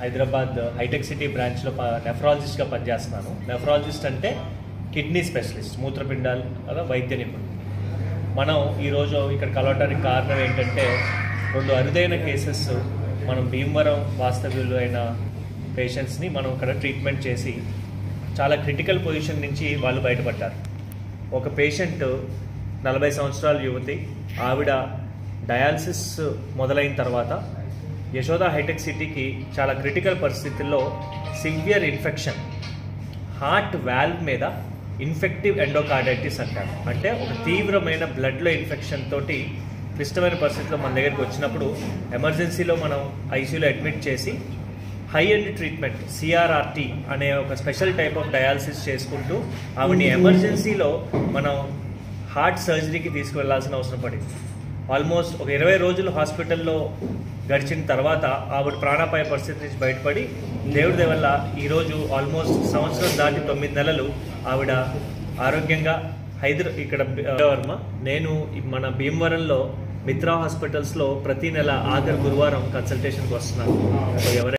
Hyderabad hitech city బ్రాంచ్లో నెఫ్రాలజిస్ట్గా పనిచేస్తున్నాను. Nephrologist అంటే కిడ్నీ స్పెషలిస్ట్, మూత్రపిండాల వైద్య నిపుణుడు. మనం ఈరోజు ఇక్కడ కలవటానికి కారణం ఏంటంటే, రెండు అరుదైన కేసెస్ మనం భీమవరం వాస్తవ్యులు అయిన పేషెంట్స్ని మనం ఇక్కడ ట్రీట్మెంట్ చేసి చాలా క్రిటికల్ పొజిషన్ నుంచి వాళ్ళు బయటపడ్డారు. ఒక పేషెంట్ 40 సంవత్సరాల యువతి, ఆవిడ డయాలసిస్ మొదలైన తర్వాత యశోద హైటెక్ సిటీకి చాలా క్రిటికల్ పరిస్థితుల్లో సివియర్ ఇన్ఫెక్షన్, హార్ట్ వాల్వ్ మీద ఇన్ఫెక్టివ్ ఎండోకార్డైటిస్ అంటారు. అంటే ఒక తీవ్రమైన బ్లడ్లో ఇన్ఫెక్షన్ తోటి క్లిష్టమైన పరిస్థితుల్లో మన దగ్గరికి వచ్చినప్పుడు ఎమర్జెన్సీలో మనం ఐసీయూలో అడ్మిట్ చేసి హై ఎండ్ ట్రీట్మెంట్ సిఆర్ఆర్టీ అనే ఒక స్పెషల్ టైప్ ఆఫ్ డయాలసిస్ చేసుకుంటూ ఆవిడని ఎమర్జెన్సీలో మనం హార్ట్ సర్జరీకి తీసుకువెళ్లాల్సిన అవసరం పడింది. ఆల్మోస్ట్ ఒక 20 రోజులు హాస్పిటల్లో గడిచిన తర్వాత ఆవిడ ప్రాణాపాయ పరిస్థితి నుంచి బయటపడి దేవుడి దయ వల్ల ఈరోజు ఆల్మోస్ట్ సంవత్సరం దాటి 9 నెలలు ఆవిడ ఆరోగ్యంగా ఇక్కడ వర్మ. నేను మన భీమవరంలో మిత్రా హాస్పిటల్స్లో ప్రతి నెల ఆఖరి గురువారం కన్సల్టేషన్కి వస్తున్నాను. ఎవరైనా